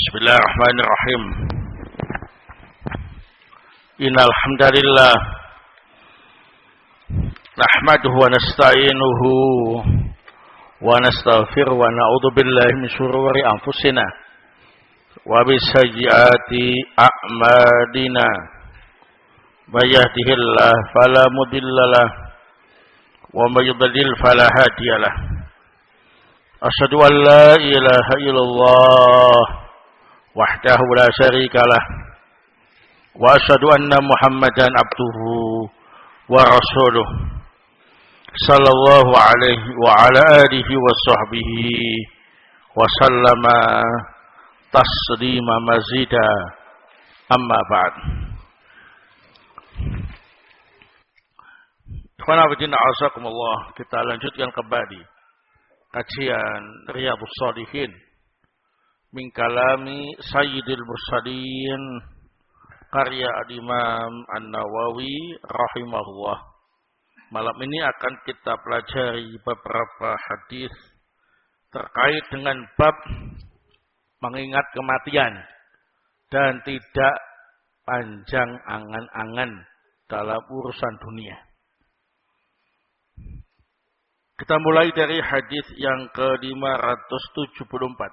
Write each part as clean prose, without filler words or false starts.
Bismillahirrahmanirrahim. Innal hamdalillah nahmaduhu wa nasta'inuhu wa nastaghfiruh wa na'udzu billahi min shururi anfusina wa min sayyiati a'malina. May yahdihillahu fala mudhillalah wa may yudlil fala hadiyalah. Asyhadu an la ilaha illallah wahdahu la syarikalah wa asyhadu anna Muhammadan abduhu wa rasuluh sallallahu alaihi wa ala alihi wa sahbihi wa sallama taslima mazida, amma ba'd. Kita lanjutkan kembali kajian Riyadhus Shalihin min kalami Sayyidil Mursalin karya Imam An-Nawawi rahimahullah. Malam ini akan kita pelajari beberapa hadis terkait dengan bab mengingat kematian dan tidak panjang angan-angan dalam urusan dunia. Kita mulai dari hadis yang ke-574.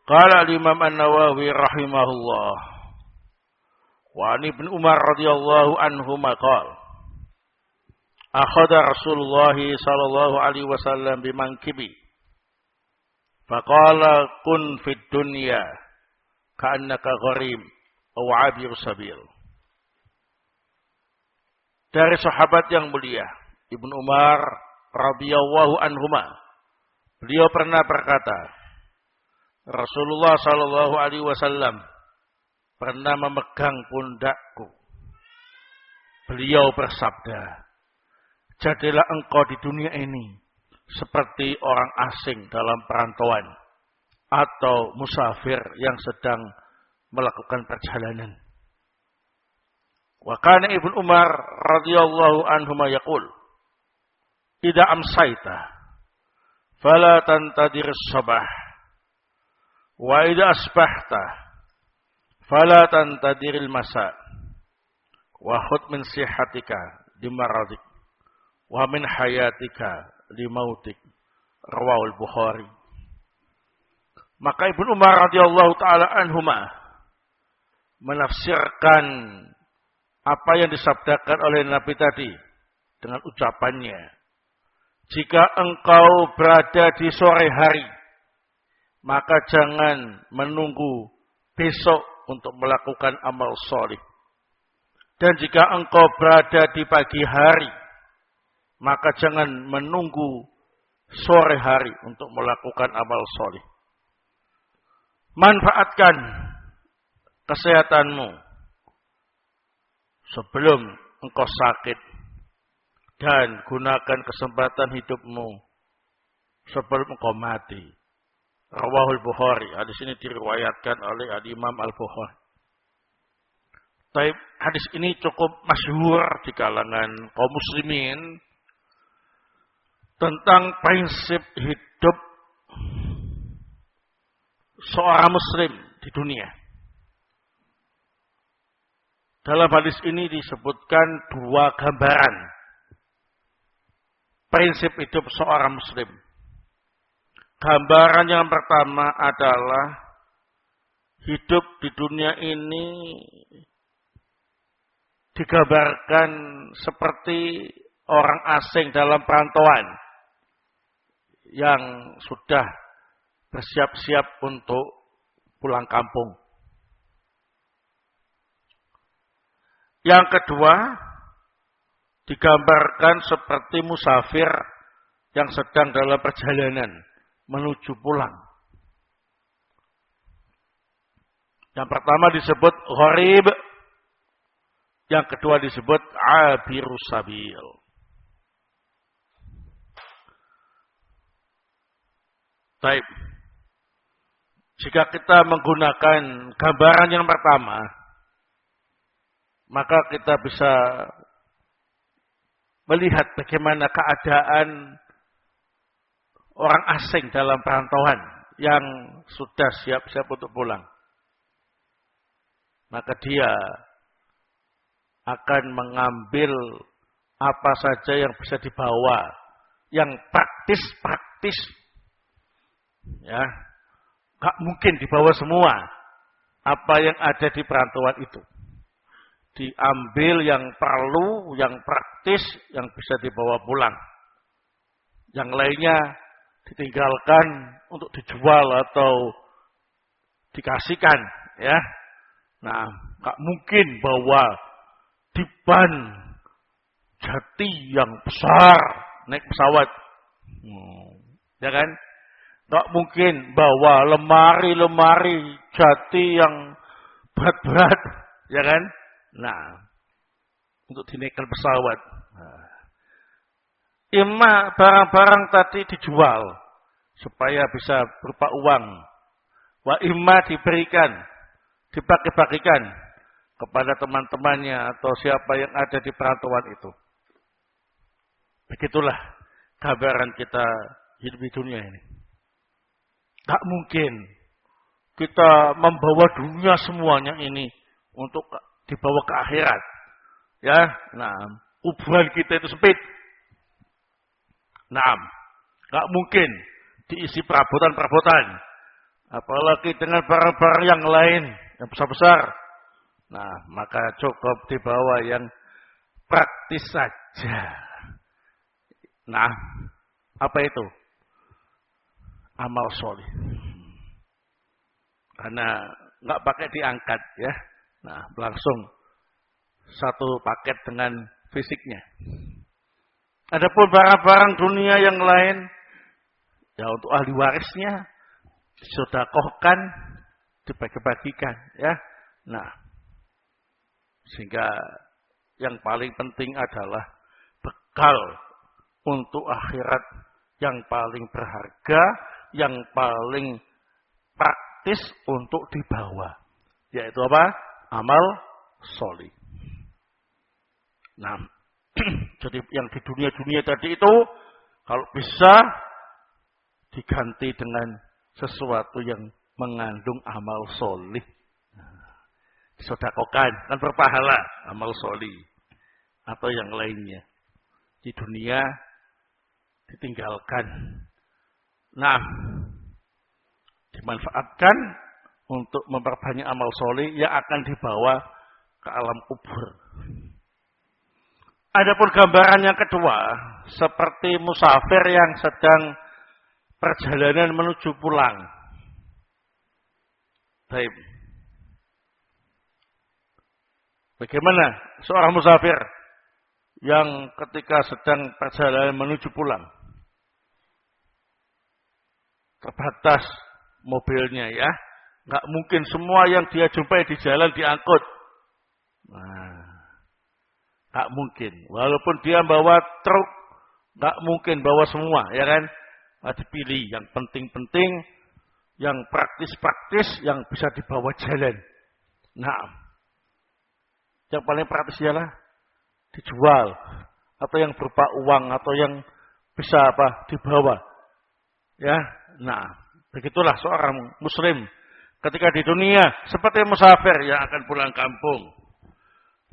Qala al-Imam An-Nawawi rahimahullah wa an Ibn Umar radhiyallahu anhuma qala akhadha Rasulullah sallallahu alaihi wasallam bimankibi faqala kun fid dunya ka'annaka gharib aw 'abir sabil. Dari sahabat yang mulia Ibnu Umar radhiyallahu anhuma, beliau pernah berkata, Rasulullah sallallahu alaihi wasallam pernah memegang pundakku. Beliau bersabda, jadilah engkau di dunia ini seperti orang asing dalam perantauan atau musafir yang sedang melakukan perjalanan. Wa kana Ibnu Umar radhiyallahu anhuma yaqul, idza amsayta fala tantadir as-sabah wa idza asbahta fala tantadir al-masa wa khudh min sihhatika limaradik wa min hayatika limautik. Rawahul Bukhari. Maka Ibnu Umar radhiyallahu taala anhuma menafsirkan apa yang disabdakan oleh Nabi tadi dengan ucapannya, jika engkau berada di sore hari, maka jangan menunggu besok untuk melakukan amal soleh. Dan jika engkau berada di pagi hari, maka jangan menunggu sore hari untuk melakukan amal soleh. Manfaatkan kesehatanmu sebelum engkau sakit, dan gunakan kesempatan hidupmu sebelum engkau mati. Rawahul Bukhari. Hadis ini diriwayatkan oleh Imam Al-Bukhari. Hadis ini cukup masyhur di kalangan kaum muslimin tentang prinsip hidup seorang muslim di dunia. Dalam hadis ini disebutkan dua gambaran prinsip hidup seorang muslim. Gambaran yang pertama adalah hidup di dunia ini digambarkan seperti orang asing dalam perantauan yang sudah bersiap-siap untuk pulang kampung. Yang kedua, digambarkan seperti musafir yang sedang dalam perjalanan menuju pulang. Yang pertama disebut gharib, yang kedua disebut abirus sabil. Baik. Jika kita menggunakan gambaran yang pertama, maka kita bisa melihat bagaimana keadaan orang asing dalam perantauan yang sudah siap-siap untuk pulang. Maka dia akan mengambil apa saja yang bisa dibawa, yang praktis. Ya, gak mungkin dibawa semua apa yang ada di perantauan itu. Diambil yang perlu, yang praktis, yang bisa dibawa pulang. Yang lainnya ditinggalkan untuk dijual atau dikasihkan, ya. Nah, gak mungkin bawa diban jati yang besar naik pesawat, ya kan? Gak mungkin bawa lemari jati yang berat-berat, ya kan? Nah, untuk dinaikkan pesawat. Ima barang-barang tadi dijual supaya bisa berupa uang. Wa imma diberikan, dipakai-pakikan kepada teman-temannya atau siapa yang ada di perantauan itu. Begitulah gambaran kita hidup di dunia ini. Tak mungkin kita membawa dunia semuanya ini untuk dibawa ke akhirat. Ya, nah, kuburan kita itu sempit. Nah, tak mungkin diisi perabotan-perabotan. Apalagi dengan barang-barang yang lain, yang besar-besar. Nah, maka cukup dibawa yang praktis saja. Nah, apa itu? Amal soleh. Karena nggak pakai diangkat, ya. Nah, langsung satu paket dengan fisiknya. Adapun barang-barang dunia yang lain, ya untuk ahli warisnya, disedekahkan, dibagi-bagikan, ya. Nah, sehingga yang paling penting adalah bekal untuk akhirat yang paling berharga, yang paling praktis untuk dibawa. Yaitu apa? Amal soleh. Nah, jadi yang di dunia-dunia tadi itu, kalau bisa diganti dengan sesuatu yang mengandung amal soleh. Disedekahkan, kan berpahala amal soleh. Atau yang lainnya. Di dunia ditinggalkan. Nah, dimanfaatkan untuk memperbanyak amal soleh yang akan dibawa ke alam kubur. Adapun gambaran yang kedua, seperti musafir yang sedang perjalanan menuju pulang. Baik. Bagaimana seorang musafir yang ketika sedang perjalanan menuju pulang? Terbatas mobilnya, ya. Nggak mungkin semua yang dia jumpai di jalan diangkut. Nah, nggak mungkin. Walaupun dia bawa truk, nggak mungkin bawa semua, ya kan? Nah, dipilih yang penting-penting, yang praktis-praktis, yang bisa dibawa jalan. Nah, yang paling praktis ialah dijual, atau yang berupa uang, atau yang bisa apa dibawa. Ya, nah, begitulah seorang muslim ketika di dunia seperti musafir yang akan pulang kampung.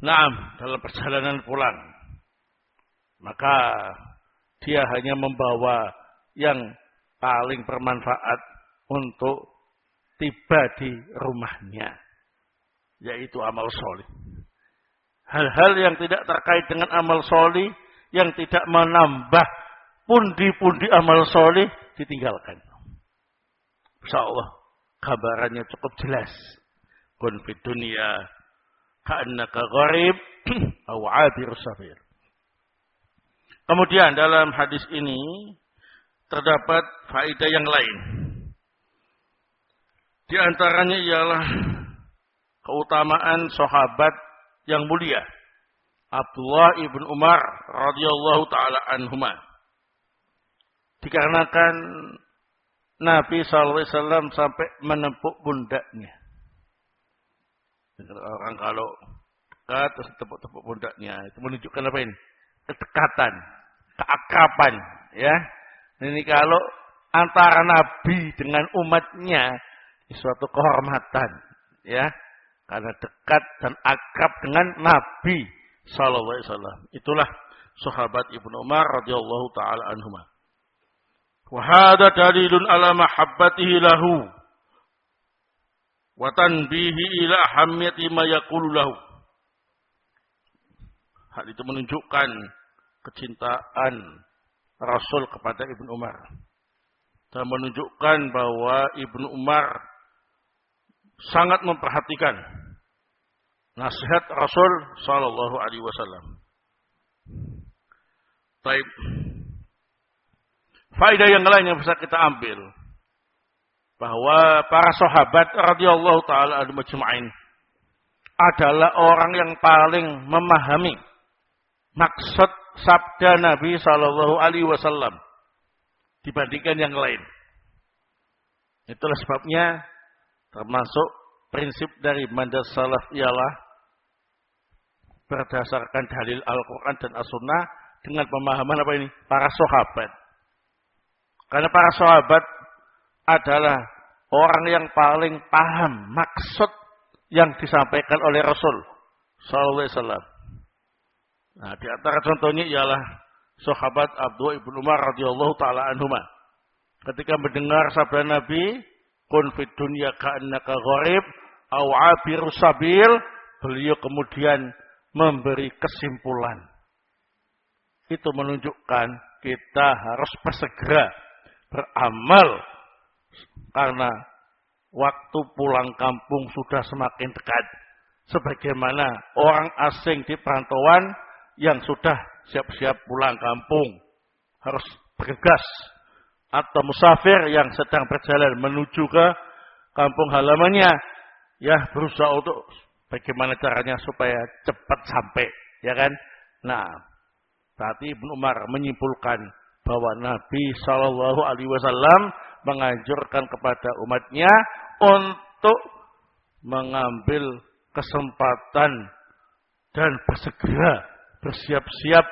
Nah, dalam perjalanan pulang, maka dia hanya membawa yang paling bermanfaat untuk tiba di rumahnya, yaitu amal soleh. Hal-hal yang tidak terkait dengan amal soleh, yang tidak menambah pundi-pundi amal soleh, ditinggalkan. Insyaallah kabarannya cukup jelas. Kun fid dunya ka'annaka gharib aw 'abir sabil. Kemudian dalam hadis ini terdapat faedah yang lain. Di antaranya ialah keutamaan sahabat yang mulia Abdullah ibn Umar radhiyallahu taala anhuma. Dikarenakan Nabi SAW sampai menepuk pundaknya. Orang kalau dekat terus tepuk-tepuk pundaknya, itu menunjukkan apa ini? Kedekatan, keakraban, ya. Ini kalau antara Nabi dengan umatnya suatu kehormatan, ya, karena dekat dan akrab dengan Nabi sallallahu alaihi wasallam. Itulah sahabat Ibnu Umar radhiyallahu taala anhuma. Wa hadha dalilun ala mahabbatihi lahu wa tanbihi ila ahammiyati ma yaqulu lahu. Hal itu menunjukkan kecintaan Rasul kepada Ibnu Umar dan menunjukkan bahwa Ibnu Umar sangat memperhatikan nasihat Rasul sallallahu alaihi wasallam. Baik. Faedah yang lain yang bisa kita ambil bahwa para sahabat radhiyallahu taala anhum ajma'in adalah orang yang paling memahami maksud sabda Nabi sallallahu alaihi wasallam dibandingkan yang lain. Itulah sebabnya termasuk prinsip dari manhaj salaf ialah berdasarkan dalil Al-Quran dan As-Sunnah dengan pemahaman apa ini? Para sahabat. Karena para sahabat adalah orang yang paling paham maksud yang disampaikan oleh Rasul sallallahu alaihi wasallam. Nah, di antara contohnya ialah sahabat Abdullah ibn Umar radhiyallahu taala anhuma. Ketika mendengar sabda Nabi, "Kun fid dunya ka'annaka gharib aw 'abirus sabil," beliau kemudian memberi kesimpulan. Itu menunjukkan kita harus bersegera beramal karena waktu pulang kampung sudah semakin dekat. Sebagaimana orang asing di perantauan yang sudah siap-siap pulang kampung harus bergegas, atau musafir yang sedang berjalan menuju ke kampung halamannya, ya berusaha untuk bagaimana caranya supaya cepat sampai, ya kan? Nah, berarti Ibnu Umar menyimpulkan bahwa Nabi Shallallahu Alaihi Wasallam menganjurkan kepada umatnya untuk mengambil kesempatan dan bersegera bersiap-siap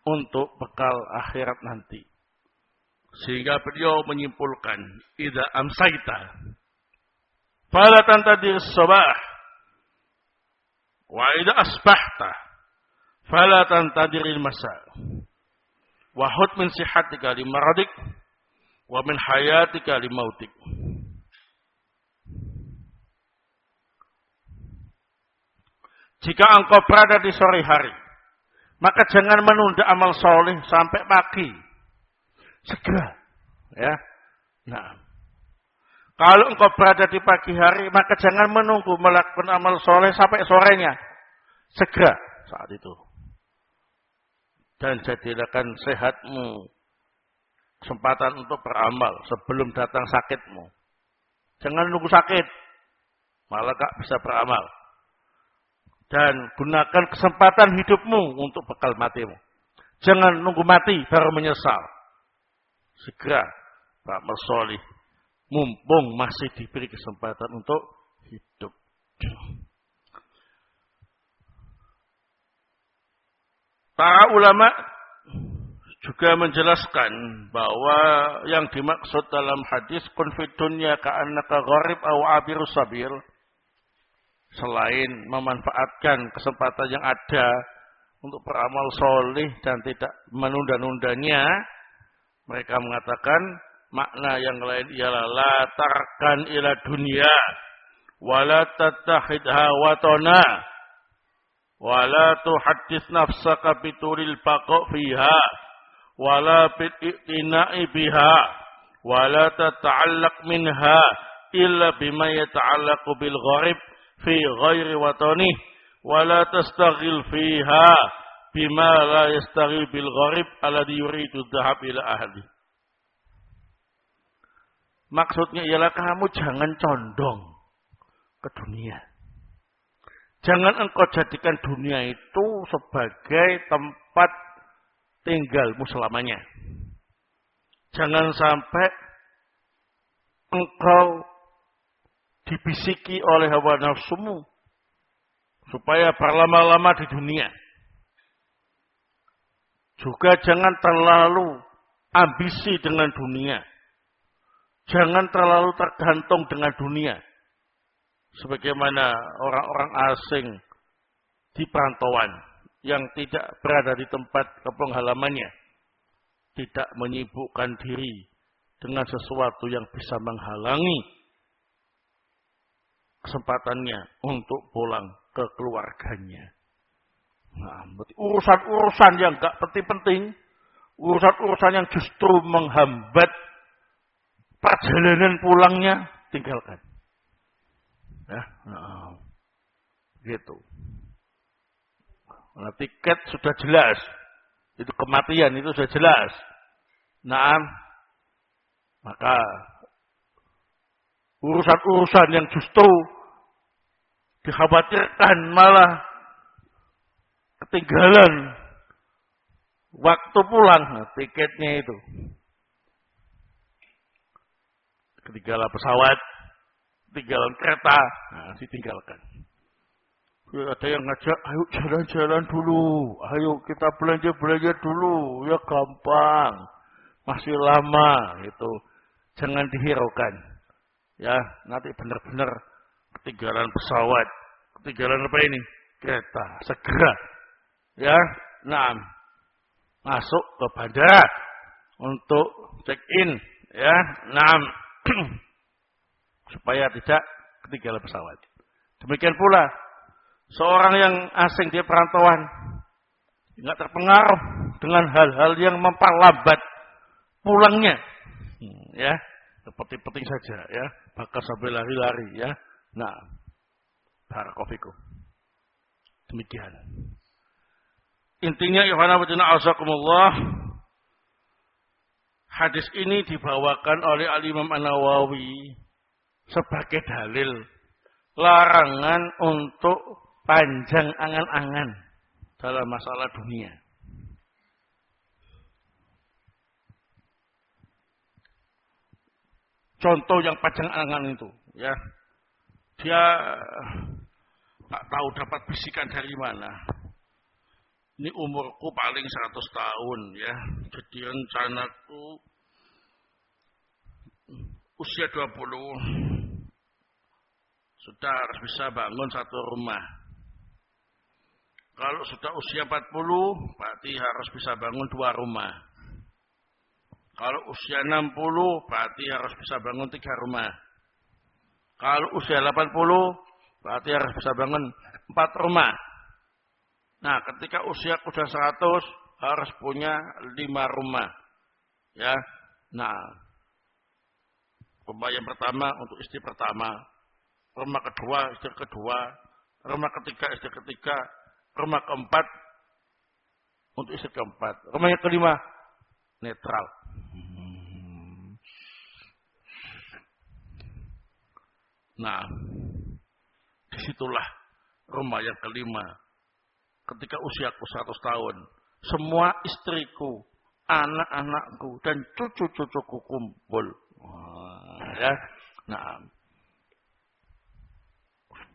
untuk bekal akhirat nanti. Sehingga beliau menyimpulkan, idza amsaita fala tantadir sabah wa idza asbahta fala tantadiril masa wa hud min sihatika li maradik wa min hayatika li mautik. Jika engkau berada di sore hari, maka jangan menunda amal soleh sampai pagi. Segera. Ya. Nah, kalau engkau berada di pagi hari, maka jangan menunggu melakukan amal soleh sampai sorenya. Segera saat itu. Dan jadikan sehatmu kesempatan untuk beramal sebelum datang sakitmu. Jangan nunggu sakit, malah gak bisa beramal. Dan gunakan kesempatan hidupmu untuk bekal matimu. Jangan nunggu mati baru menyesal. Segera beramal soleh, mumpung masih diberi kesempatan untuk hidup. Para ulama juga menjelaskan bahwa yang dimaksud dalam hadis kun fid dunya ka'annaka gharib aw abirus sabil, selain memanfaatkan kesempatan yang ada untuk beramal soleh dan tidak menunda-nundanya, mereka mengatakan makna yang lain ialah la tarkan ila dunya wala tattakhidha watana wala tuhaddits nafsaka bituril baqa fiha wala bit'ina'i biha wala tata'allaq minha illa bima yata'allaqu bil gharib fi ghairi watani wala tastaghil fiha bima la yastaghil bil gharib alladhi yuridu dhahab ila ahli. Maksudnya ialah kamu jangan condong ke dunia. Jangan engkau jadikan dunia itu sebagai tempat tinggalmu selamanya. Jangan sampai engkau dibisiki oleh hawa nafsumu supaya berlama-lama di dunia. Juga jangan terlalu ambisi dengan dunia. Jangan terlalu tergantung dengan dunia. Sebagaimana orang-orang asing di perantauan yang tidak berada di tempat kampung halamannya. Tidak menyibukkan diri dengan sesuatu yang bisa menghalangi kesempatannya untuk pulang ke keluarganya. Nah, urusan-urusan yang gak penting-penting, urusan-urusan yang justru menghambat perjalanan pulangnya, tinggalkan. Ya, nah, gitu. Nah, tiket sudah jelas, itu kematian itu sudah jelas. Nah, maka urusan-urusan yang justru dikhawatirkan malah ketinggalan waktu pulang, nah, tiketnya itu ketinggalan pesawat, ketinggalan kereta, nah, ditinggalkan. Ada yang ngajak, ayo jalan-jalan dulu, ayo kita belanja-belanja dulu, ya gampang, masih lama, gitu. Jangan dihiraukan, ya nanti benar-benar ketinggalan pesawat, ketinggalan apa ini? Kereta, segera, ya, nah, masuk ke bandara untuk check-in, ya, nah, supaya tidak ketinggalan pesawat. Demikian pula seorang yang asing di perantauan tidak terpengaruh dengan hal-hal yang memperlambat pulangnya, ya, penting-penting saja, ya, bahkan sampai lari-lari, ya. Nah, barakallahu fikum. Demikian. Intinya, ikhwan fillah azakumullah, hadis ini dibawakan oleh Al-Imam An-Nawawi sebagai dalil larangan untuk panjang angan-angan dalam masalah dunia. Contoh yang panjang angan itu, ya, dia tak tahu dapat bisikan dari mana. Ini umurku paling 100 tahun, ya. Jadi rencanaku usia 20 sudah harus bisa bangun satu rumah. Kalau sudah usia 40, berarti harus bisa bangun 2 rumah. Kalau usia 60, berarti harus bisa bangun 3 rumah. Kalau usia 80, berarti harus bisa bangun 4 rumah. Nah, ketika usia sudah 100, harus punya 5 rumah. Ya. Nah, rumah yang pertama untuk istri pertama, rumah kedua istri kedua, rumah ketiga istri ketiga, rumah keempat untuk istri keempat, rumah yang kelima netral. Nah, disitulah rumah yang kelima. Ketika usiaku 100 tahun, semua istriku, anak-anakku, dan cucu-cucuku kumpul. Ya, nah,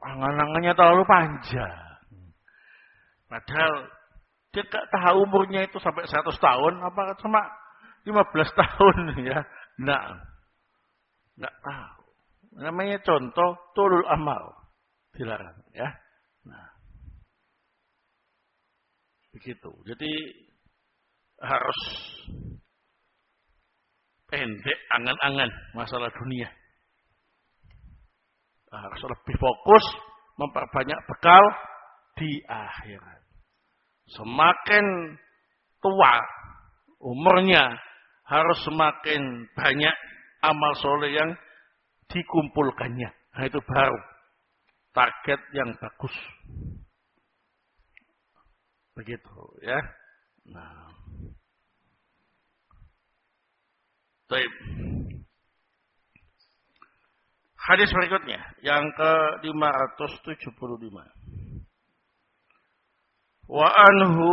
angan-angannya terlalu panjang. Padahal dia gak tahu umurnya itu sampai 100 tahun, apa cuma 15 tahun, ya. Nah, gak tahu. Namanya contoh tulul amal, dilarang, ya. Nah, begitu. Jadi harus pendek angan-angan masalah dunia. Harus lebih fokus memperbanyak bekal di akhirat. Semakin tua umurnya, harus semakin banyak amal soleh yang dikumpulkannya. Nah, itu baru target yang bagus. Begitu, ya. Nah, baik. Hadis berikutnya yang ke-575. Wa anhu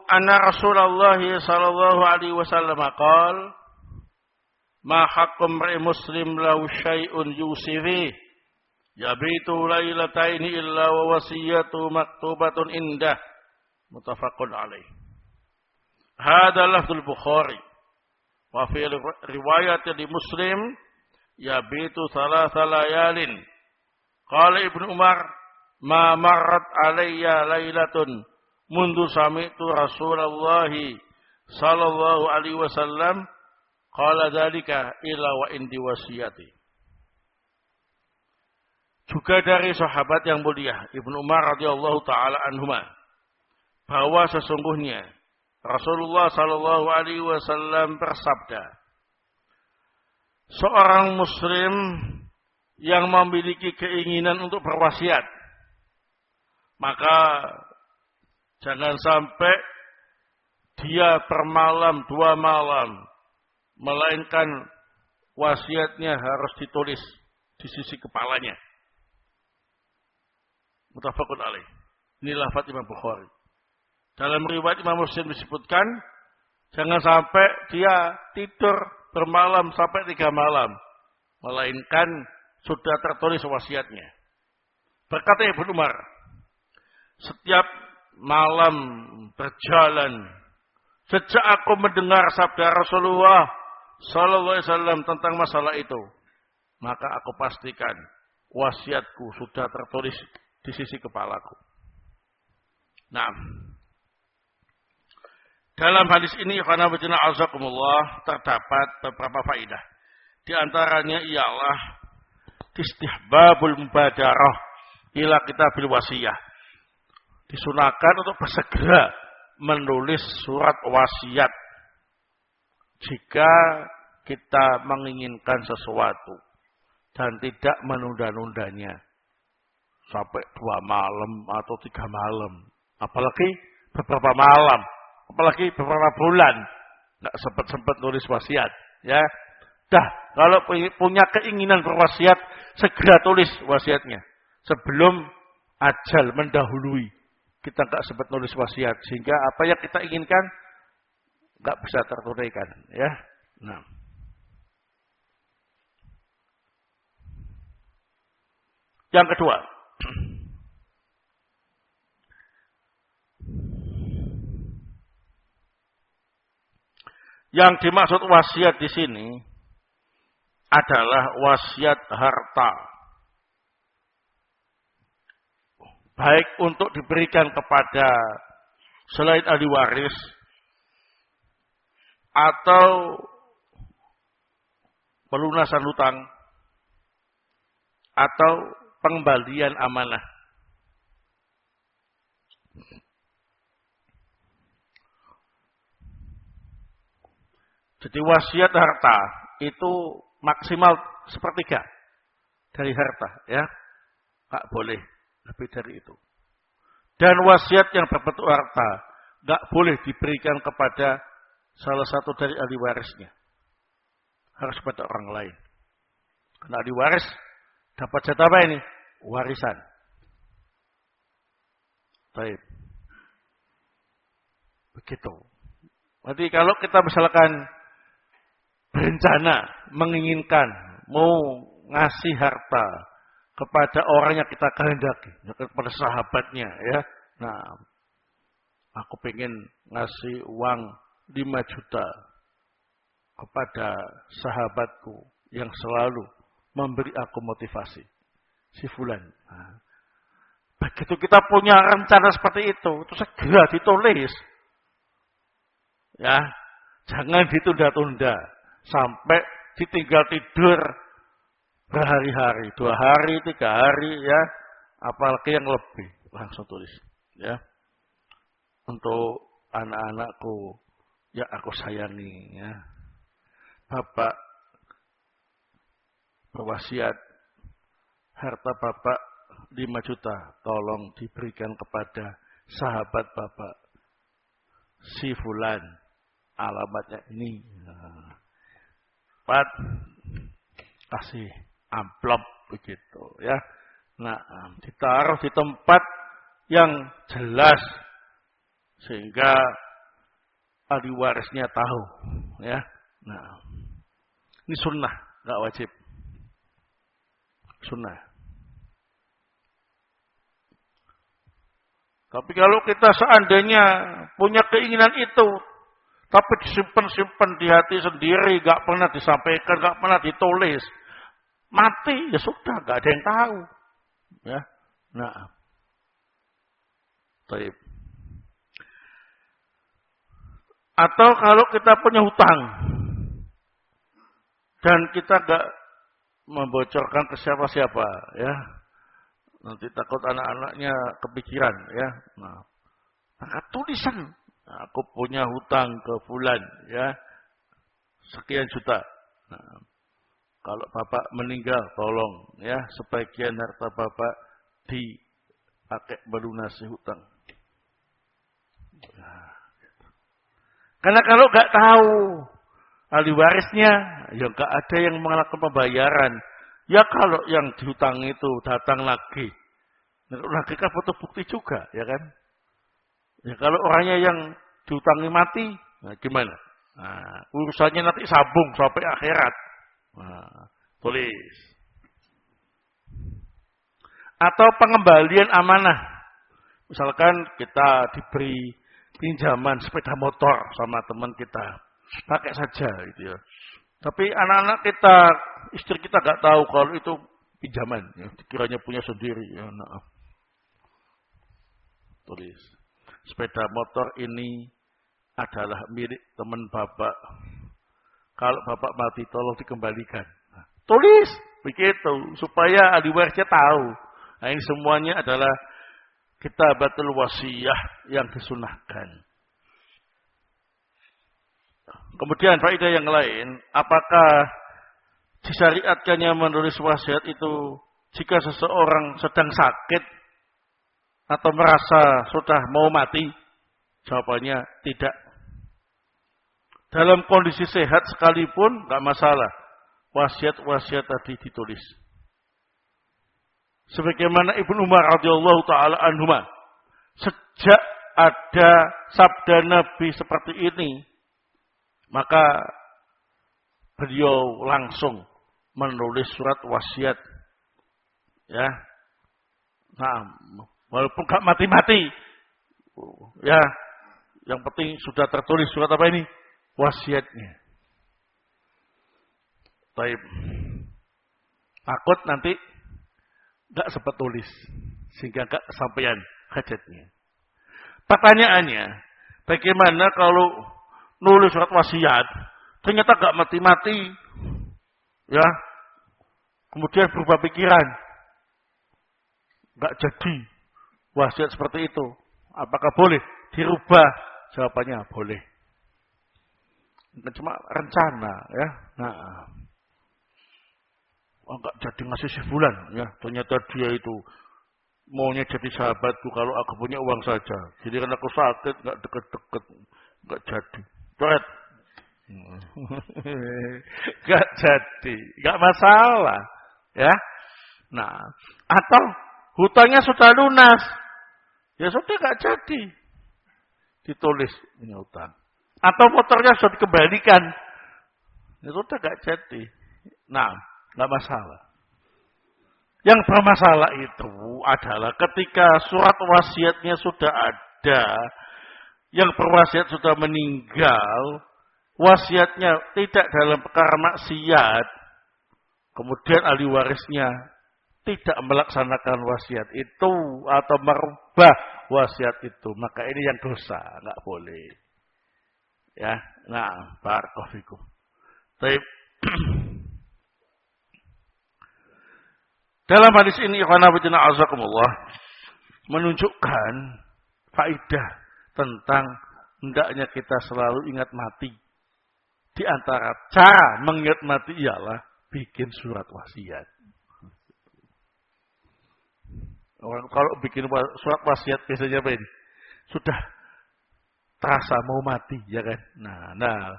anna Rasulullah sallallahu alaihi wasallam qala ma haqqum muslim lahu syai'un yusifi yabitu lailataini illa wa wasiyatu maktubatun indah muttafaqun alaih. Hadha lafzul Bukhari Wa fi riwayat di Muslim yabitu thalatha layalin. Qala Ibnu Umar ma marrat alayya lailatun mundu sami'tu Rasulullah sallallahu alaihi wasallam qala dzalika illa wa indi wasiyati. Juga dari sahabat yang mulia Ibnu Umar radhiyallahu taala anhuma bahwa sesungguhnya Rasulullah sallallahu alaihi wasallam bersabda, seorang muslim yang memiliki keinginan untuk berwasiat, maka jangan sampai dia bermalam 2 malam, melainkan wasiatnya harus ditulis di sisi kepalanya. Muttafaqun alaih. Ini lafaz Imam Bukhari. Dalam riwayat Imam Muslim disebutkan, jangan sampai dia tidur bermalam sampai 3 malam, melainkan sudah tertulis wasiatnya. Berkata Ibnu Umar, setiap malam berjalan, sejak aku mendengar sabda Rasulullah sallallahu alaihi wasallam tentang masalah itu, maka aku pastikan wasiatku sudah tertulis di sisi kepalaku. Nah, dalam hadis ini terdapat beberapa faedah. Di antaranya ialah istihbabul mubadarah ila kitabil wasiyah. Disunahkan untuk bersegera menulis surat wasiat jika kita menginginkan sesuatu dan tidak menunda-nundanya sampai 2 malam atau 3 malam, apalagi beberapa malam, apalagi beberapa bulan nggak sempat nulis wasiat, ya. Dah, kalau punya keinginan berwasiat, segera tulis wasiatnya sebelum ajal mendahului. Kita nggak sempat nulis wasiat, sehingga apa yang kita inginkan nggak bisa tertunaikan, ya. Nah, yang kedua, yang dimaksud wasiat di sini adalah wasiat harta, baik untuk diberikan kepada selain ahli waris atau pelunasan hutang atau pengembalian amanah. Jadi wasiat harta itu maksimal 1/3 dari harta, ya. Nggak boleh lebih dari itu. Dan wasiat yang berbentuk harta nggak boleh diberikan kepada salah satu dari ahli warisnya. Harus pada orang lain. Karena ahli waris dapat jatah apa ini? Warisan. Baik. Begitu. Jadi kalau kita misalkan berencana, menginginkan, mau ngasih harta kepada orang yang kita kehendaki, kepada sahabatnya, ya. Nah, aku pengen ngasih uang 5 juta kepada sahabatku yang selalu memberi aku motivasi, si fulan. Nah, begitu kita punya rencana seperti itu segera ditulis. Ya, jangan ditunda-tunda sampai ditinggal tidur berhari-hari, 2 hari, 3 hari, ya, apalagi yang lebih, langsung tulis, ya. Untuk anak-anakku yang aku sayangi, ya. Bapak berwasiat harta Bapak 5 juta, tolong diberikan kepada sahabat Bapak si fulan, alamatnya ini. Pat kasih amplop begitu, ya. Nah, ditaruh di tempat yang jelas sehingga ahli warisnya tahu, ya. Nah, ini sunnah, nggak wajib. Sunnah. Tapi kalau kita seandainya punya keinginan itu Tapi disimpan-simpan di hati sendiri, gak pernah disampaikan, gak pernah ditulis. Mati, ya sudah, gak ada yang tahu. Ya, nah. Taib. Atau kalau kita punya hutang, dan kita gak membocorkan ke siapa-siapa, ya. Nanti takut anak-anaknya kepikiran, ya. Nah, maka tulisan. Aku punya hutang ke fulan, ya, sekian juta. Nah, kalau bapak meninggal, tolong, ya, sebagian harta bapak dipakai melunasi hutang. Nah, karena kalau nggak tahu ahli warisnya, ya nggak ada yang melakukan pembayaran. Ya kalau yang dihutang itu datang lagi kan foto bukti juga, ya kan? Ya kalau orangnya yang diutangi mati, nah gimana? Nah, urusannya nanti sambung sampai akhirat. Nah, tulis. Atau pengembalian amanah. Misalkan kita diberi pinjaman sepeda motor sama teman kita, pakai saja gitu ya. Tapi anak-anak kita, istri kita nggak tahu kalau itu pinjaman, ya, dikiranya punya sendiri. Ya, nah. Tulis. Sepeda motor ini adalah milik teman bapak. Kalau bapak mati, tolong dikembalikan. Nah, tulis begitu supaya ahli warisnya tahu. Nah, ini semuanya adalah kitabatul wasiyah yang disunahkan. Kemudian faedah yang lain, apakah disyariatkannya menulis wasiat itu jika seseorang sedang sakit atau merasa sudah mau mati? Jawabannya tidak. Dalam kondisi sehat sekalipun enggak masalah. Wasiat-wasiat tadi ditulis. Sebagaimana Ibnu Umar radhiyallahu taala anhuma, sejak ada sabda Nabi seperti ini, maka beliau langsung menulis surat wasiat. Ya. Nah, walaupun gak mati-mati, ya, yang penting sudah tertulis surat apa ini? Wasiatnya. Baik. Takut nanti gak sempat tulis, sehingga gak kesampaian hajatnya. Pertanyaannya, bagaimana kalau nulis surat wasiat, ternyata gak mati-mati, ya, kemudian berubah pikiran, gak jadi wasiat seperti itu, apakah boleh dirubah? Jawabannya boleh. Cuma rencana, ya. Nah, enggak jadi ngasih sebulan, ya. Ternyata dia itu maunya jadi sahabatku kalau aku punya uang saja. Jadi karena aku sakit, enggak deket-deket, enggak jadi. Coret. Enggak jadi, enggak masalah, ya. Nah, atau hutangnya sudah lunas, ya sudah enggak jadi. Ditulis ini hutang. Atau motornya sudah dikembalikan, ya sudah enggak jadi. Nah, enggak masalah. Yang bermasalah itu adalah ketika surat wasiatnya sudah ada, yang berwasiat sudah meninggal, wasiatnya tidak dalam perkara maksiat, kemudian ahli warisnya tidak melaksanakan wasiat itu atau merubah wasiat itu, maka ini yang dosa, enggak boleh. Ya, nah, barakallahu fikum. Baik. Dalam hadis ini, ikhwanafidina azakumullah, menunjukkan faedah tentang hendaknya kita selalu ingat mati. Di antara cara mengingat mati ialah bikin surat wasiat. Orang kalau bikin surat wasiat biasanya apa ini? Sudah terasa mau mati, ya kan? Nah,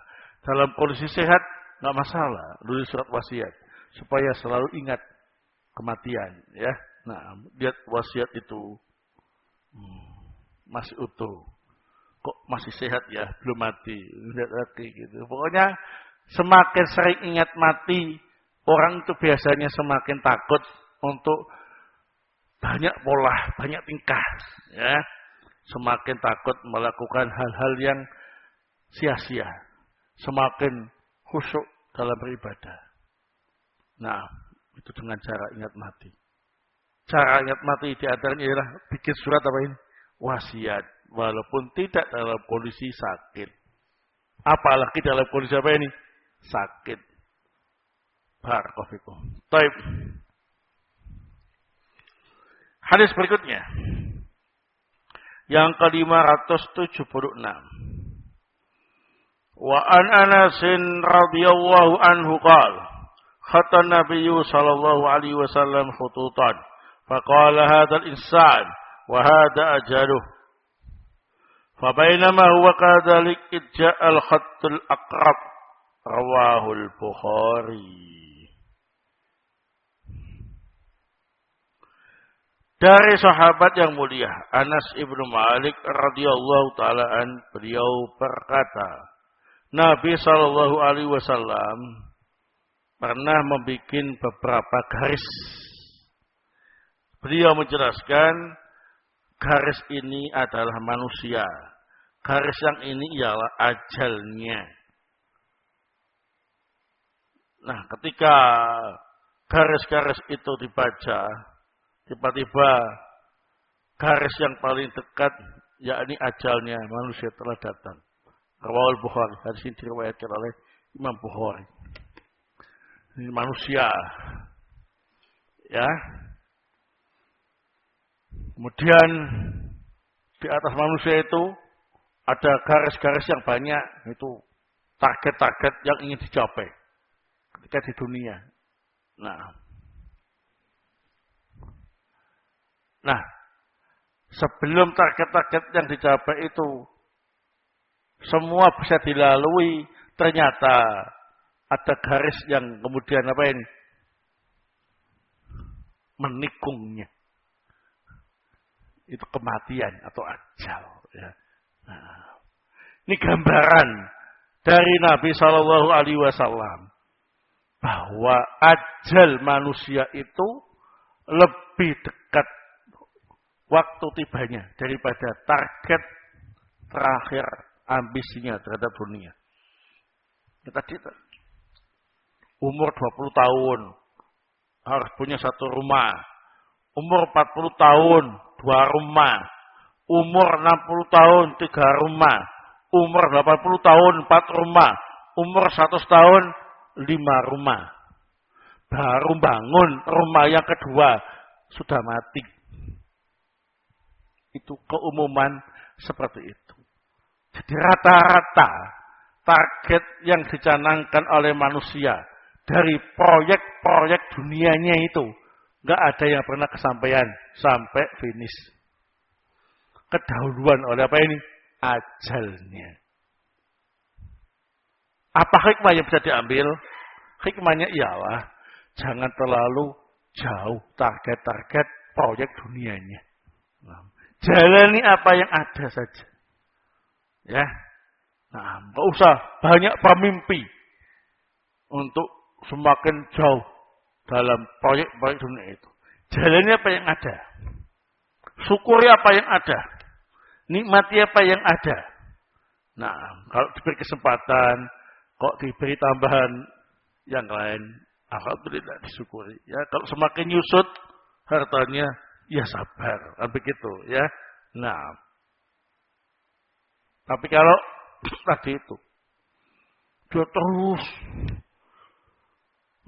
dalam kondisi sehat nggak masalah, tulis surat wasiat supaya selalu ingat kematian, ya. Nah, lihat wasiat itu masih utuh, kok masih sehat ya, belum mati, lihat lagi gitu. Pokoknya semakin sering ingat mati, orang itu biasanya semakin takut untuk banyak pola, banyak tingkah, ya. Semakin takut melakukan hal-hal yang sia-sia, semakin khusyuk dalam beribadah. Nah, itu dengan cara ingat mati. Cara ingat mati di antaranya ialah bikin surat apa ini? Wasiat, walaupun tidak dalam kondisi sakit. Apalagi dalam kondisi apa ini? Sakit. Barakallahu fikum. Baik. Hadis berikutnya. Yang ke-576. Wa an Anas radhiyallahu anhu qala khatta an-nabiy sallallahu alaihi wasallam khututan faqala hadzal insan wa hadha ajaluh fabainama huwa kadzalik ija'al khattul aqrab rawahul Bukhari. Dari sahabat yang mulia Anas ibnu Malik radhiyallahu taala an, beliau berkata, Nabi sallallahu alaihi wasallam pernah membuat beberapa garis. Beliau menjelaskan garis ini adalah manusia. Garis yang ini ialah ajalnya. Nah, ketika garis-garis itu dibaca, tiba-tiba garis yang paling dekat, yakni ajalnya manusia telah datang. Rawahul Bukhari. Hadis ini diriwayatkan oleh Imam Bukhari. Ini manusia. Ya. Kemudian di atas manusia itu ada garis-garis yang banyak. Itu target-target yang ingin dicapai ketika di dunia. Nah, sebelum target-target yang dicapai itu semua bisa dilalui, ternyata ada garis yang kemudian apa ini? Menikungnya. Itu kematian atau ajal. Ya. Nah, ini gambaran dari Nabi Shallallahu Alaihi Wasallam bahwa ajal manusia itu lebih dekat waktu tibanya daripada target terakhir ambisinya terhadap dunia. Tadi umur 20 tahun harus punya satu rumah. Umur 40 tahun 2 rumah. Umur 60 tahun 3 rumah. Umur 80 tahun 4 rumah. Umur 100 tahun 5 rumah. Baru bangun rumah yang kedua sudah mati. Itu keumuman seperti itu. Jadi rata-rata target yang dicanangkan oleh manusia dari proyek-proyek dunianya itu nggak ada yang pernah kesampaian sampai finish. Kedahuluan oleh apa ini? Ajalnya. Apa hikmah yang bisa diambil? Hikmahnya ialah jangan terlalu jauh target-target proyek dunianya. Jalani apa yang ada saja. Ya. Nah, enggak usah banyak bermimpi untuk semakin jauh dalam proyek-proyek dunia itu. Jalani apa yang ada. Syukuri apa yang ada. Nikmati apa yang ada. Nah, kalau diberi kesempatan, kok diberi tambahan yang lain, alhamdulillah disyukuri. Ya, kalau semakin nyusut hartanya, ya sabar. Kan begitu, ya. Nah, tapi kalau tadi itu dia terus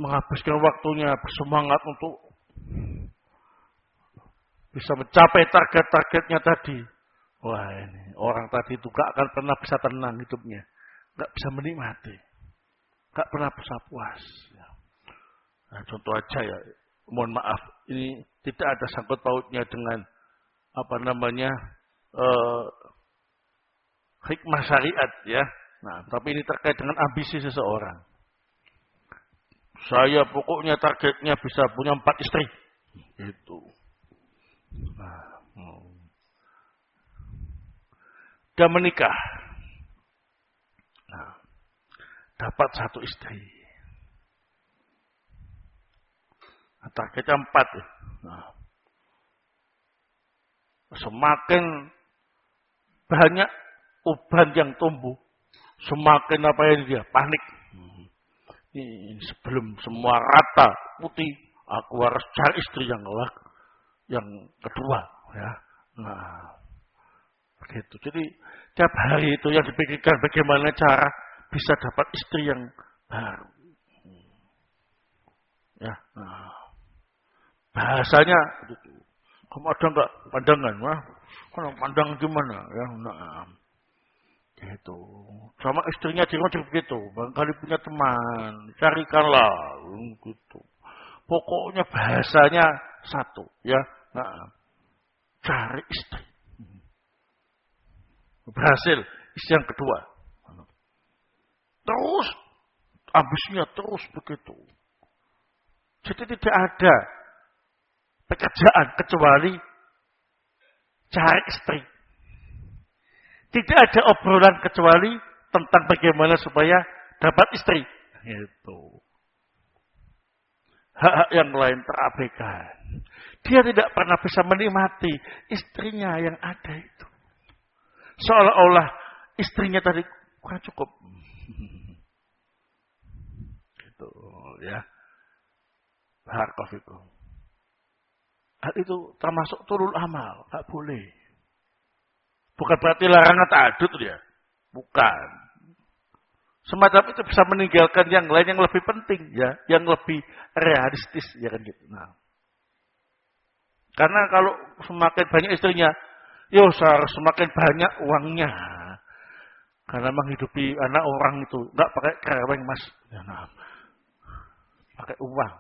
menghabiskan waktunya, bersemangat untuk bisa mencapai target-targetnya tadi. Wah, ini orang tadi itu gak akan pernah bisa tenang hidupnya, gak bisa menikmati, gak pernah bisa puas. Nah, contoh aja ya, mohon maaf, ini tidak ada sangkut pautnya dengan hikmah syariat ya. Nah, tapi ini terkait dengan ambisi seseorang. Saya pokoknya targetnya bisa punya 4 istri. Itu. Nah, dia menikah. Nah, dapat 1 istri. Nah, targetnya 4. Nah, semakin banyak uban yang tumbuh, Semakin apa yang dia panik. Ini sebelum semua rata putih, aku harus cari istri yang kedua, ya. Nah, begitu. Jadi tiap hari itu yang dipikirkan bagaimana cara bisa dapat istri yang baru. Ya, nah. Bahasanya gitu. Kamu ada enggak pandangan? Wah, kalau pandangan gimana? Ya, nah. Gitu. Sama istrinya juga begitu. Barangkali punya teman, carikanlah. Gitu. Pokoknya bahasanya satu, ya. Nah, cari istri. Berhasil, istri yang kedua. Terus, ambisinya terus begitu. Jadi tidak ada pekerjaan kecuali cari istri. Tidak ada obrolan kecuali tentang bagaimana supaya dapat istri. Gitu. Hak-hak yang lain terabaikan. Dia tidak pernah bisa menikmati istrinya yang ada itu. Seolah-olah istrinya tadi kurang cukup. Gitu, ya. Barakallahu. Hal itu termasuk turul amal, tak boleh. Bukan berarti larangan ta'adud dia. Bukan. Semacam itu bisa meninggalkan yang lain yang lebih penting, ya, yang lebih realistis, ya kan gitu. Nah. Karena kalau semakin banyak istrinya, ya harus semakin banyak uangnya. Karena menghidupi anak orang itu enggak pakai kereweng, Mas. Ya, nah. Pakai uang.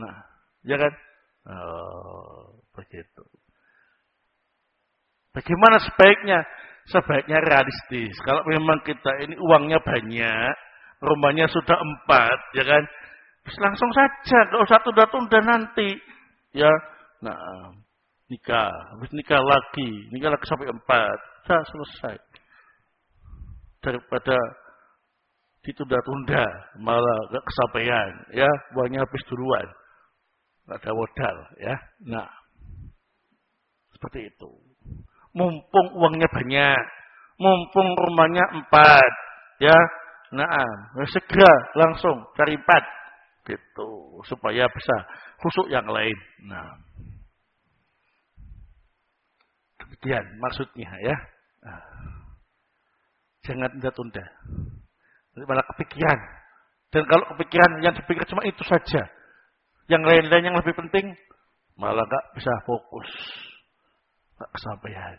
Nah, ya kan? Begitu. Bagaimana sebaiknya? Sebaiknya realistis. Kalau memang kita ini uangnya banyak, rumahnya sudah 4, ya kan? Langsung saja, enggak usah tunda-tunda nanti. Ya, nah, nikah, habis nikah lagi sampai 4, sudah selesai. Daripada ditunda-tunda, malah enggak kesampaian, ya, uangnya habis duluan. Enggak ada modal, ya. Nah, seperti itu. Mumpung uangnya banyak, mumpung rumahnya 4, ya. Nah, segera langsung cari 4, gitu, supaya bisa khusuk yang lain. Nah, demikian maksudnya, ya. Nah, jangan tunda-tunda, malah kepikiran. Dan kalau kepikiran yang dipikir cuma itu saja, yang lain-lain yang lebih penting, malah nggak bisa fokus. Tak kesampaian.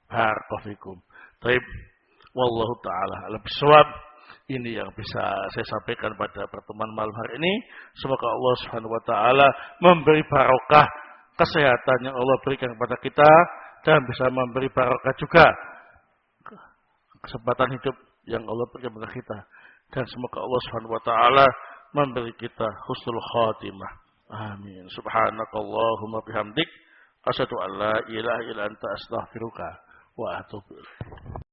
Barakallahu fikum. Baik, wallahu taala alam bisawab. Ini yang bisa saya sampaikan pada pertemuan malam hari ini. Semoga Allah Subhanahu wa taala memberi barokah kesehatan yang Allah berikan kepada kita dan bisa memberi barokah juga kesempatan hidup yang Allah berikan kepada kita. Dan semoga Allah Subhanahu wa taala memberi kita husnul khatimah. Amin. Subhanakallahumma bihamdik asyhadu an la ilaha illa anta astaghfiruka wa atubu ilaik.